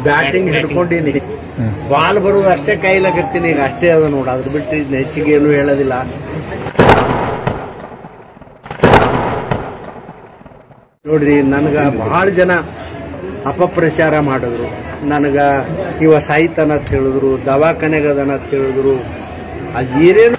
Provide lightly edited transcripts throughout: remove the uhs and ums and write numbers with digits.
Batting ಹಿಡ್ಕೊಂಡಿನಿ, ball ಬರುವುದು ಅಷ್ಟೇ ಕೈಲಾಗತ್ತೀನಿ. ಈಗ ಅಷ್ಟೇ ಅದ ನೋಡ, ಅದ್ರ ಬಿಟ್ಟು ಹೆಚ್ಚಿಗೆ ಏನು ಹೇಳೋದಿಲ್ಲ. ನೋಡ್ರಿ, ನನಗ ಬಹಳ ಜನ ಅಪಪ್ರಚಾರ ಮಾಡಿದ್ರು. ನನಗ ಇವ ಸಾಯ್ತಾನ ಅಂತ ಹೇಳಿದ್ರು, ದವಾಖಾನೆಗದನ ಅಂತ ಹೇಳಿದ್ರು. ಅದೇನೇನು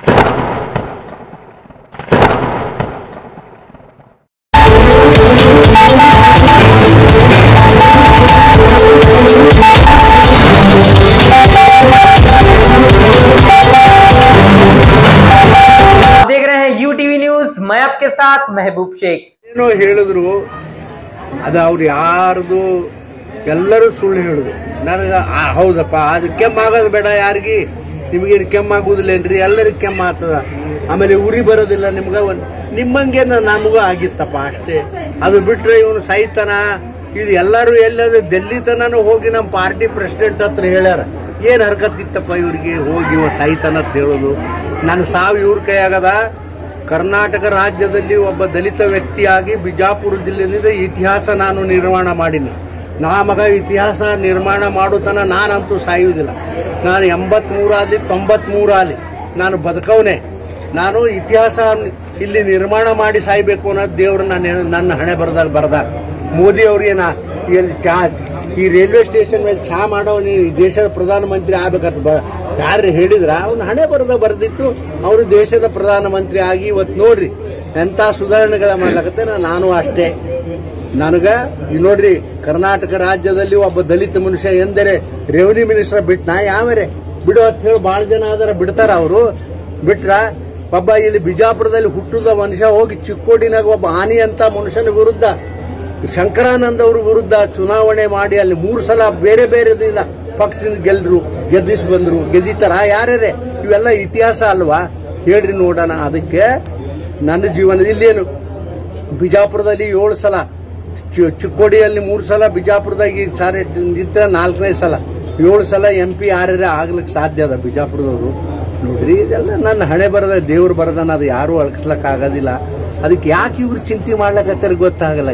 देख रहे हैं यूटीवी न्यूज, मैं आपके साथ महबूब शेख। ಏನೋ ಹೇಳಿದ್ರು, ಅದು ಅವ್ರು ಯಾರ್ದು ಎಲ್ಲರೂ ಸುಳ್ಳು ಹೇಳಿದ್ರು. ನನಗ ಹೌದಪ್ಪ, ಅದು ಕೆಮ್ಮಾಗೋದು ಬೇಡ, ಯಾರಿಗೆ ನಿಮ್ಗೇನು ಕೆಮ್ಮಾಗುದಿಲ್ಲೇನ್ರಿ? ಎಲ್ಲರಿಗೂ ಕೆಮ್ಮ ಆಗ್ತದ, ಆಮೇಲೆ ಉರಿ ಬರೋದಿಲ್ಲ ನಿಮ್ಗ. ನಿಮ್ಮಂಗೇನ ನಮಗೂ ಆಗಿತ್ತಪ್ಪ ಅಷ್ಟೇ. ಅದು ಬಿಟ್ರೆ ಇವನು ಸೈತನ ಇದು ಎಲ್ಲರೂ ಎಲ್ಲಾದ್ರೂ ಡೆಲ್ಲಿ ತನೂ ಹೋಗಿ ನಮ್ಮ ಪಾರ್ಟಿ ಪ್ರೆಸಿಡೆಂಟ್ ಹತ್ರ ಹೇಳ್ಯಾರ. ಏನ್ ಹರ್ಕತ್ತಿತ್ತಪ್ಪ ಇವ್ರಿಗೆ ಹೋಗಿ ಇವ ಸೈತನ ಅಂತ ಹೇಳೋದು. ನನ್ನ ಸಾವು ಇವ್ರ ಕೈಯಾಗದ. ಕರ್ನಾಟಕ ರಾಜ್ಯದಲ್ಲಿ ಒಬ್ಬ ದಲಿತ ವ್ಯಕ್ತಿಯಾಗಿ ಬಿಜಾಪುರ ಜಿಲ್ಲೆಯಿಂದ ಇತಿಹಾಸ ನಾನು ನಿರ್ಮಾಣ ಮಾಡೀನಿ. ಮಗ ಇತಿಹಾಸ ನಿರ್ಮಾಣ ಮಾಡೋತನ ನಾನಂತೂ ಸಾಯುವುದಿಲ್ಲ. ನಾನು 83 ಆಗಲಿ 93 ಆಗಲಿ ನಾನು ಬದುಕವನೇ. ನಾನು ಇತಿಹಾಸ ಇಲ್ಲಿ ನಿರ್ಮಾಣ ಮಾಡಿ ಸಾಯ್ಬೇಕು ಅನ್ನೋದು ದೇವ್ರು ನನ್ನ ಹಣೆ ಬರೆದಾಗ ಮೋದಿ ಅವ್ರಿಗೇನ ಈ ರೈಲ್ವೆ ಸ್ಟೇಷನ್ ಮೇಲೆ ಚಹಾ ಮಾಡೋ ನೀವು ದೇಶದ ಪ್ರಧಾನಮಂತ್ರಿ ಆಗ್ಬೇಕಂತ ಯಾರು ಹೇಳಿದ್ರ? ಅವ್ನ ಹಣೆ ಬರೆದಿತ್ತು. ಅವರು ದೇಶದ ಪ್ರಧಾನಮಂತ್ರಿ ಆಗಿ ಇವತ್ತು ನೋಡ್ರಿ ಎಂತ ಸುಧಾರಣೆಗಳ ಮಾಡ್ಲಕತ್ತೆ. ನಾನು ಅಷ್ಟೇ. ನನಗ ನೋಡ್ರಿ, ಕರ್ನಾಟಕ ರಾಜ್ಯದಲ್ಲಿ ಒಬ್ಬ ದಲಿತ ಮನುಷ್ಯ ಎಂದರೆ ರೆವಿನ್ಯೂ ಮಿನಿಸ್ಟರ್ ಬಿಟ್ನಾ? ಯಾವರೇ ಬಿಡು ಅಂತ ಹೇಳಿ ಬಹಳ ಜನ ಅದರ ಬಿಡ್ತಾರ. ಅವರು ಬಿಟ್ರ ಒಬ್ಬ ಇಲ್ಲಿ ಬಿಜಾಪುರದಲ್ಲಿ ಹುಟ್ಟುದ ಮನುಷ್ಯ ಹೋಗಿ ಚಿಕ್ಕೋಡಿನಾಗ ಒಬ್ಬ ಆನಿ ಅಂತ ಮನುಷ್ಯನ ವಿರುದ್ಧ, ಶಂಕರಾನಂದ್ ಅವ್ರ ವಿರುದ್ಧ ಚುನಾವಣೆ ಮಾಡಿ ಅಲ್ಲಿ 3 ಸಲ ಬೇರೆ ಬೇರೆದಿಂದ ಪಕ್ಷದಿಂದ ಗೆದ್ದಿಸಿ ಬಂದ್ರು. ಗೆದ್ದಿತಾರ ಯಾರೇ? ಇವೆಲ್ಲ ಇತಿಹಾಸ ಅಲ್ವಾ? ಹೇಳ್ರಿ ನೋಡೋಣ. ಅದಕ್ಕೆ ನನ್ನ ಜೀವನದಲ್ಲಿ ಇಲ್ಲೇನು ಬಿಜಾಪುರದಲ್ಲಿ 7 ಸಲ, ಚಿಕ್ಕೋಡಿಯಲ್ಲಿ 3 ಸಲ, ಬಿಜಾಪುರದಾಗ 4ನೇ ಸಲ, 7 ಸಲ MP ಯಾರ್ಯಾರ ಆಗ್ಲಿಕ್ಕೆ ಸಾಧ್ಯ ಅದ ಬಿಜಾಪುರದವರು. ನೋಡ್ರಿ, ಇದೆಲ್ಲ ನನ್ನ ಹಣೆ ಬರದ ದೇವ್ರು ಬರದನ, ಅದು ಯಾರು ಅಳ್ಕಸ್ಲಕ್ ಆಗೋದಿಲ್ಲ. ಅದಕ್ಕೆ ಯಾಕೆ ಇವ್ರು ಚಿಂತೆ ಮಾಡ್ಲಕತ್ತಾರ ಗೊತ್ತಾಗಲ್ಲ.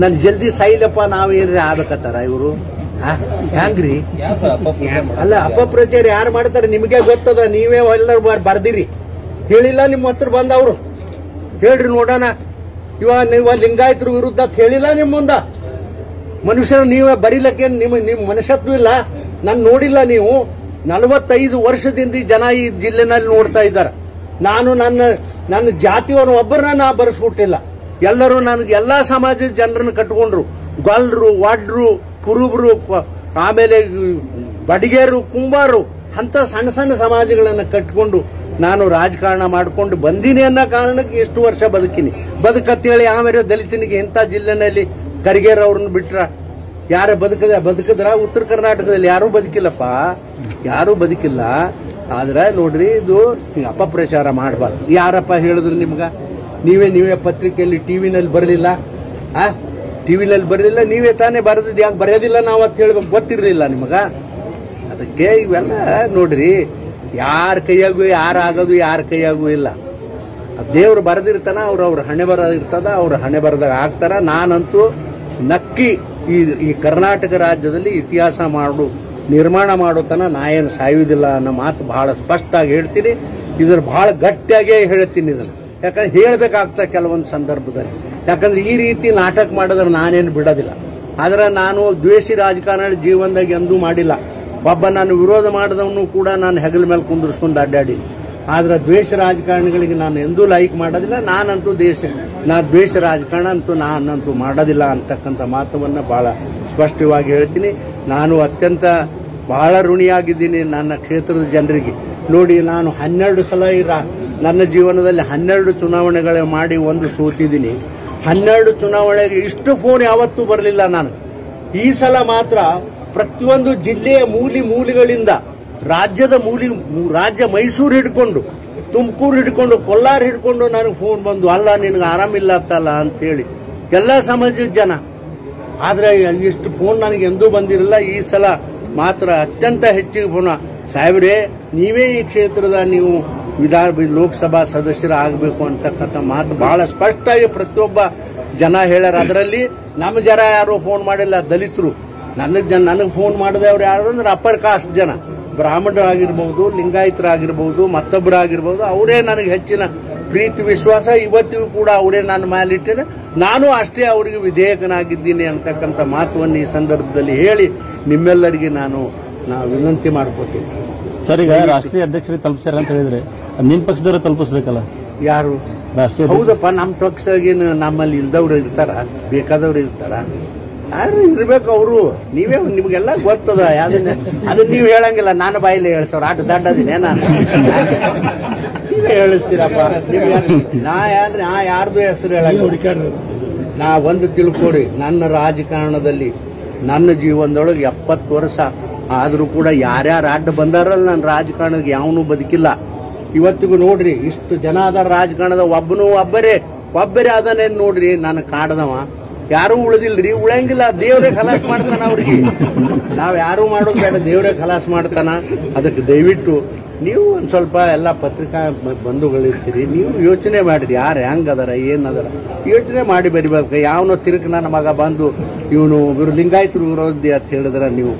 ನನ್ ಜಲ್ದಿ ಸೈಲಪ್ಪ ನಾವೇನ್ರಿ ಆಗ್ಬೇಕತ್ತಾರ ಇವರು? ಹ್ಯಾಂಗ್ರಿ? ಅಲ್ಲ, ಅಪಪ್ರಚಾರ ಯಾರು ಮಾಡ್ತಾರೆ ನಿಮಗೆ ಗೊತ್ತದ. ನೀವೇ ಎಲ್ಲರೂ ಬರ್ದಿರಿ, ಹೇಳಿಲ್ಲ ನಿಮ್ಮ ಹತ್ರ ಬಂದವ್ರು. ಹೇಳ್ರಿ ನೋಡೋಣ. ನೀವು ಲಿಂಗಾಯತರ ವಿರುದ್ಧ ಹೇಳಿಲ್ಲ ನಿಮ್ಮ ಮುಂದ. ಮನುಷ್ಯರು ನೀವೇ ಬರೀಲಕ್ಕೆ ನಿಮ್ ಮನುಷ್ಯತ್ವ ಇಲ್ಲ. ನಾನು ನೋಡಿಲ್ಲ. ನೀವು 45 ವರ್ಷದಿಂದ ಜನ ಈ ಜಿಲ್ಲೆನಲ್ಲಿ ನೋಡ್ತಾ ಇದ್ದಾರೆ. ನಾನು ನನ್ನ ಜಾತಿಯವನು ಒಬ್ಬರನ್ನ ನಾ ಬರೆಸ್ಕೊಟ್ಟಿಲ್ಲ. ಎಲ್ಲರೂ ನನಗೆ ಎಲ್ಲಾ ಸಮಾಜದ ಜನರನ್ನು ಕಟ್ಕೊಂಡ್ರು. ಗೊಲ್ರು, ವಡ್ರು, ಕುರುಬರು, ಆಮೇಲೆ ಬಡಿಗೇರು, ಕುಂಬಾರು, ಅಂತ ಸಣ್ಣ ಸಣ್ಣ ಸಮಾಜಗಳನ್ನ ಕಟ್ಕೊಂಡು ನಾನು ರಾಜಕಾರಣ ಮಾಡ್ಕೊಂಡು ಬಂದೀನಿ ಅನ್ನೋ ಕಾರಣಕ್ಕೆ ಎಷ್ಟು ವರ್ಷ ಬದುಕತ್ತೇಳಿ. ಆಮೇಲೆ ದಲಿತನಿಗೆ ಇಂಥ ಜಿಲ್ಲೆನಲ್ಲಿ ಕರಿಗೇರ್ ಅವ್ರನ್ನ ಬಿಟ್ರ ಯಾರು ಬದುಕಿದ್ರ? ಉತ್ತರ ಕರ್ನಾಟಕದಲ್ಲಿ ಯಾರೂ ಬದುಕಿಲ್ಲಪ್ಪ, ಯಾರೂ ಬದುಕಿಲ್ಲ. ಆದ್ರೆ ನೋಡ್ರಿ, ಇದು ಅಪಪ್ರಚಾರ ಮಾಡಬಾರ್ದು. ಯಾರಪ್ಪ ಹೇಳಿದ್ರು ನಿಮ್ಗ? ನೀವೇ ಪತ್ರಿಕೆಯಲ್ಲಿ ಟಿವಿನಲ್ಲಿ ಬರಲಿಲ್ಲ, ಟಿವಿನಲ್ಲಿ ಬರಲಿಲ್ಲ, ನೀವೇ ತಾನೇ ಬರೆದಿದ್ದು. ಯಾಕೆ ಬರೆಯೋದಿಲ್ಲ ನಾವು ಅಂತ ಹೇಳ್ಬೇಕು? ಗೊತ್ತಿರಲಿಲ್ಲ ನಿಮಗ? ಅದಕ್ಕೆ ಇವೆಲ್ಲ ನೋಡ್ರಿ, ಯಾರ ಕೈಯಾಗೂ ಯಾರಾಗೋದು ಯಾರ ಕೈಯಾಗೂ ಇಲ್ಲ. ದೇವ್ರು ಬರೆದಿರ್ತಾನ, ಅವ್ರ ಹಣೆ ಬರದಿರ್ತದ, ಅವ್ರ ಹಣೆ ಬರದಾಗ ಆಗ್ತಾರ. ನಾನಂತೂ ನಕ್ಕಿ ಈ ಕರ್ನಾಟಕ ರಾಜ್ಯದಲ್ಲಿ ಇತಿಹಾಸ ನಿರ್ಮಾಣ ಮಾಡೋತನ ನಾ ಏನು ಸಾಯುವುದಿಲ್ಲ ಅನ್ನೋ ಮಾತು ಬಹಳ ಸ್ಪಷ್ಟವಾಗಿ ಹೇಳ್ತೀನಿ. ಇದ್ರ ಬಹಳ ಗಟ್ಟಿಯಾಗೇ ಹೇಳ್ತೀನಿ ಇದನ್ನು. ಯಾಕಂದ್ರೆ ಹೇಳ್ಬೇಕಾಗ್ತಾ ಕೆಲವೊಂದು ಸಂದರ್ಭದಲ್ಲಿ. ಯಾಕಂದ್ರೆ ಈ ರೀತಿ ನಾಟಕ ಮಾಡಿದ್ರೆ ನಾನೇನು ಬಿಡೋದಿಲ್ಲ. ಆದ್ರೆ ನಾನು ದ್ವೇಷಿ ರಾಜಕಾರಣ ಜೀವನದಾಗ ಎಂದೂ ಮಾಡಿಲ್ಲ. ಒಬ್ಬ ನಾನು ವಿರೋಧ ಮಾಡಿದವನು ಕೂಡ ನಾನು ಹೆಗಲ ಮೇಲೆ ಕುಂದಿರ್ಸ್ಕೊಂಡು ಅಡ್ಡಾಡಿ. ಆದ್ರೆ ದ್ವೇಷ ರಾಜಕಾರಣಿಗಳಿಗೆ ನಾನು ಎಂದೂ ಲೈಕ್ ಮಾಡೋದಿಲ್ಲ. ದ್ವೇಷ ರಾಜಕಾರಣ ಅಂತೂ ನಾನಂತೂ ಮಾಡೋದಿಲ್ಲ ಅಂತಕ್ಕಂಥ ಮಾತವನ್ನ ಬಹಳ ಸ್ಪಷ್ಟವಾಗಿ ಹೇಳ್ತೀನಿ. ನಾನು ಅತ್ಯಂತ ಬಹಳ ಋಣಿಯಾಗಿದ್ದೀನಿ ನನ್ನ ಕ್ಷೇತ್ರದ ಜನರಿಗೆ. ನೋಡಿ, ನಾನು 12 ಸಲ ನನ್ನ ಜೀವನದಲ್ಲಿ 12 ಚುನಾವಣೆಗಳು ಮಾಡಿ ಒಂದು ಸೋತಿದ್ದೀನಿ. 12 ಚುನಾವಣೆಗೆ ಇಷ್ಟು ಫೋನ್ ಯಾವತ್ತೂ ಬರಲಿಲ್ಲ ನಾನು. ಈ ಸಲ ಮಾತ್ರ ಪ್ರತಿಯೊಂದು ಜಿಲ್ಲೆಯ ಮೂಲೆಗಳಿಂದ, ರಾಜ್ಯ ಮೈಸೂರು ಹಿಡ್ಕೊಂಡು, ತುಮಕೂರು ಹಿಡ್ಕೊಂಡು, ಕೋಲಾರ ಹಿಡ್ಕೊಂಡು ನನಗೆ ಫೋನ್ ಬಂದು, ಅಲ್ಲ ನಿನಗೆ ಆರಾಮಿಲ್ಲ ಅಂತಲ್ಲ ಅಂತೇಳಿ ಎಲ್ಲ ಸಮಾಜದ ಜನ. ಆದ್ರೆ ಇಷ್ಟು ಫೋನ್ ನನಗೆ ಎಂದೂ ಬಂದಿರಲಿಲ್ಲ. ಈ ಸಲ ಮಾತ್ರ ಅತ್ಯಂತ ಹೆಚ್ಚಿಗೆ ಫೋನ್. ಸಾಹೇಬ್ರೆ, ನೀವೇ ಈ ಕ್ಷೇತ್ರದ ನೀವು ಲೋಕಸಭಾ ಸದಸ್ಯರ ಆಗಬೇಕು ಅಂತಕ್ಕಂಥ ಮಾತು ಬಹಳ ಸ್ಪಷ್ಟವಾಗಿ ಪ್ರತಿಯೊಬ್ಬ ಜನ ಹೇಳ್ಯಾರ. ಅದರಲ್ಲಿ ನಮ್ಮ ಜನ ಯಾರು ಫೋನ್ ಮಾಡಿಲ್ಲ, ದಲಿತರು. ನನಗೆ ಫೋನ್ ಮಾಡಿದೆ ಅವ್ರು ಯಾರು ಅಂದ್ರೆ ಅಪ್ಪರ್ ಕಾಸ್ಟ್ ಜನ, ಬ್ರಾಹ್ಮಣರಾಗಿರ್ಬಹುದು, ಲಿಂಗಾಯತರಾಗಿರ್ಬಹುದು, ಮತ್ತೊಬ್ಬರಾಗಿರ್ಬಹುದು, ಅವರೇ ನನಗೆ ಹೆಚ್ಚಿನ ಪ್ರೀತಿ ವಿಶ್ವಾಸ. ಇವತ್ತಿಗೂ ಕೂಡ ಅವರೇ ನನ್ನ ಮೇಲಿಟ್ಟಿದೆ. ನಾನು ಅಷ್ಟೇ ಅವರಿಗೆ ವಿಧೇಯಕನಾಗಿದ್ದೀನಿ ಅಂತಕ್ಕಂಥ ಮಾತುವನ್ನು ಈ ಸಂದರ್ಭದಲ್ಲಿ ಹೇಳಿ ನಿಮ್ಮೆಲ್ಲರಿಗೆ ನಾನು ವಿನಂತಿ ಮಾಡ್ಕೋತೀನಿ. ಸರ್, ಈಗ ರಾಷ್ಟ್ರೀಯ ಅಧ್ಯಕ್ಷರಿಗೆ ತಲುಪಿಸ್ಯಾರ ಅಂತ ಹೇಳಿದ್ರೆ ನಿಮ್ ಪಕ್ಷದವ್ರೆ ತಲುಪಿಸ್ಬೇಕಲ್ಲ? ಯಾರು ರಾಷ್ಟ್ರೀಯ? ಹೌದಪ್ಪ, ನಮ್ಮ ಪಕ್ಷದಾಗೇನು ನಮ್ಮಲ್ಲಿ ಇಲ್ದವ್ರು ಇರ್ತಾರ, ಬೇಕಾದವ್ರು ಇರ್ತಾರ, ಯಾರು ಇರ್ಬೇಕು ಅವರು. ನೀವೇ ನಿಮ್ಗೆಲ್ಲ ಗೊತ್ತದ, ಅದನ್ನ ನೀವು ಹೇಳಂಗಿಲ್ಲ, ನಾನು ಬಾಯಿಲೆ ಹೇಳ್ಸವ್ರ ಆಟ ದಂಡದಿನೇ ನಾನು ನೀವೇ ಹೇಳಿಸ್ತೀರಪ್ಪ. ನಾ ಯಾರ್ದು ಹೆಸರು ಹೇಳಂಗಿಲ್ಲ. ನಾ ಒಂದು ತಿಳ್ಕೊರಿ, ನನ್ನ ರಾಜಕಾರಣದಲ್ಲಿ ನನ್ನ ಜೀವನದೊಳಗೆ 70 ವರ್ಷ ಆದ್ರೂ ಕೂಡ ಯಾರ್ಯಾರು ಅಡ್ಡ ಬಂದಾರಲ್ಲ ನನ್ನ ರಾಜಕಾರಣಕ್ಕೆ ಯಾವನೂ ಬದುಕಿಲ್ಲ. ಇವತ್ತಿಗೂ ನೋಡ್ರಿ, ಇಷ್ಟು ಜನ ಅದಾರ ರಾಜಕಾರಣದ, ಒಬ್ಬರೇ ಅದನ್ನೇನು ನೋಡ್ರಿ, ನಾನು ಕಾಡ್ದವ ಯಾರು ಉಳಿದಿಲ್ರಿ, ಉಳಂಗಿಲ್ಲ. ದೇವ್ರೇ ಖಲಾಸ್ ಮಾಡ್ತಾನ ಅವ್ರಿಗೆ. ನಾವ್ ಯಾರು ಮಾಡೋದು ಬೇಡ, ದೇವ್ರೇ ಖಲಾಸ್ ಮಾಡ್ತಾನ. ಅದಕ್ಕೆ ದಯವಿಟ್ಟು ನೀವು ಒಂದ್ ಸ್ವಲ್ಪ ಎಲ್ಲ ಪತ್ರಿಕಾ ಬಂಧುಗಳಿರ್ತೀರಿ, ನೀವು ಯೋಚನೆ ಮಾಡಿರಿ, ಯಾರು ಹೆಂಗದಾರ ಏನದಾರ ಯೋಚನೆ ಮಾಡಿ ಬರಿಬೇಕು. ಯಾವನೋ ತಿರುಗಿ ನನ್ನ ಮಗ ಬಂದು ಇವರು ಲಿಂಗಾಯತರು ವಿರೋಧಿ ಅಂತ ಹೇಳಿದ್ರೆ ನೀವು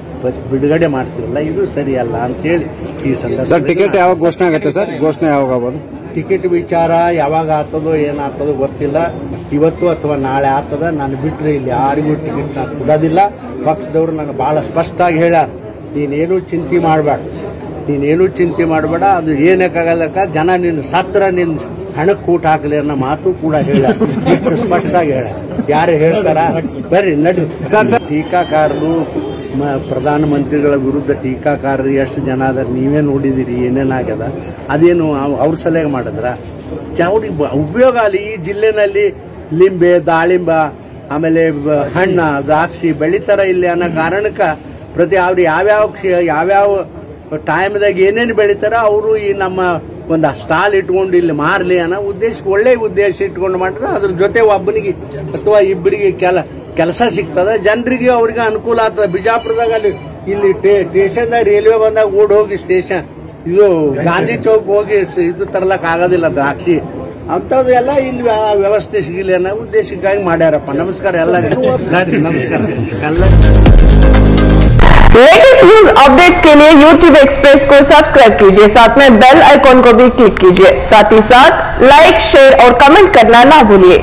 ಬಿಡುಗಡೆ ಮಾಡ್ತಿರಲ್ಲ, ಇದು ಸರಿಯಲ್ಲ ಅಂತೇಳಿ ಈ ಸಂದರ್ಭ. ಟಿಕೆಟ್ ಯಾವಾಗ ಘೋಷಣೆ ಆಗುತ್ತೆ ಸರ್? ಘೋಷಣೆ ಯಾವಾಗ ಆಗೋದು? ಟಿಕೆಟ್ ವಿಚಾರ ಯಾವಾಗ ಆಗ್ತದೋ ಏನಾಗ್ತದೋ ಗೊತ್ತಿಲ್ಲ. ಇವತ್ತು ಅಥವಾ ನಾಳೆ ಆಗ್ತದ. ನಾನು ಬಿಟ್ರೆ ಇಲ್ಲಿ ಯಾರಿಗೂ ಟಿಕೆಟ್ ನಾನು ಕೊಡೋದಿಲ್ಲ. ಪಕ್ಷದವರು ನನಗೆ ಬಹಳ ಸ್ಪಷ್ಟವಾಗಿ ಹೇಳ್ಯಾರ, ನೀನೇನು ಚಿಂತೆ ಮಾಡಬೇಡ, ಅದು ಏನಕ್ಕಾಗಲ್ಲಕ್ಕ, ಜನ ನಿನ್ನ ಸತ್ರ ನಿನ್ನ ಹಣಕ್ಕೆ ಕೂಟ ಹಾಕಲಿ ಅನ್ನೋ ಮಾತು ಕೂಡ ಹೇಳ್ಯಾರ. ಇಷ್ಟು ಸ್ಪಷ್ಟವಾಗಿ ಹೇಳ್ಯಾರ. ಯಾರು ಹೇಳ್ತಾರ? ಬರ್ರಿ ನಡ್ರಿ. ಟೀಕಾಕಾರರು, ಪ್ರಧಾನಮಂತ್ರಿಗಳ ವಿರುದ್ಧ ಟೀಕಾಕಾರರು ಎಷ್ಟು ಜನ ಅದಾರ ನೀವೇ ನೋಡಿದಿರಿ, ಏನೇನಾಗ್ಯದ. ಅದೇನು ಅವ್ರ ಸಲಹೆ ಮಾಡಿದ್ರ ಚಾವಡಿ ಉಪಯೋಗ ಅಲ್ಲಿ. ಈ ಜಿಲ್ಲೆನಲ್ಲಿ ಲಿಂಬೆ, ದಾಳಿಂಬ, ಆಮೇಲೆ ಹಣ್ಣ, ದ್ರಾಕ್ಷಿ ಬೆಳಿತಾರ ಇಲ್ಲಿ ಅನ್ನೋ ಕಾರಣಕ್ಕೆ ಪ್ರತಿ ಅವ್ರು ಯಾವ್ಯಾವ ಟೈಮ್ದಾಗ ಏನೇನು ಬೆಳಿತಾರ ಅವರು ಈ ನಮ್ಮ ಒಂದು ಸ್ಟಾಲ್ ಇಟ್ಕೊಂಡು ಇಲ್ಲಿ ಮಾರ್ಲಿ ಅನ್ನೋ ಉದ್ದೇಶಕ್ಕೆ, ಒಳ್ಳೆ ಉದ್ದೇಶ ಇಟ್ಕೊಂಡು ಮಾಡಿದ್ರೆ ಅದ್ರ ಜೊತೆ ಒಬ್ಬನಿಗೆ ಅಥವಾ ಇಬ್ಬರಿಗೆ ಕೆಲಸ ಸಿಗ್ತದ, ಜನರಿಗೆ ಅವ್ರಿಗೆ ಅನುಕೂಲ ಆಗ್ತದೆ. ಬಿಜಾಪುರದಾಗ ಇಲ್ಲಿ ಸ್ಟೇಷನ್ದಾಗ ರೈಲ್ವೆ ಬಂದಾಗ ಓಡ್ ಹೋಗಿ ಸ್ಟೇಷನ್ ಇದು ಗಾಂಧಿ ಚೌಕ್ ಹೋಗಿ ಇದು ತರ್ಲಕ್ ಆಗೋದಿಲ್ಲ ದ್ರಾಕ್ಷಿ ಅಂತದ್ದು ಎಲ್ಲ ಇಲ್ಲಿ ವ್ಯವಸ್ಥೆ ಸಿಗಲಿ ಅನ್ನೋ ಉದ್ದೇಶಕ್ಕಾಗಿ ಮಾಡ್ಯಾರಪ್ಪ. ನಮಸ್ಕಾರ ಎಲ್ಲರಿಗೂ. ನಮಸ್ಕಾರ ಎಲ್ಲ. लेटेस्ट न्यूज अपडेट्स के लिए YouTube एक्सप्रेस को सब्सक्राइब कीजिए, साथ में बेल आइकॉन को भी क्लिक कीजिए, साथ ही साथ लाइक, शेयर और कमेंट करना ना भूलिए।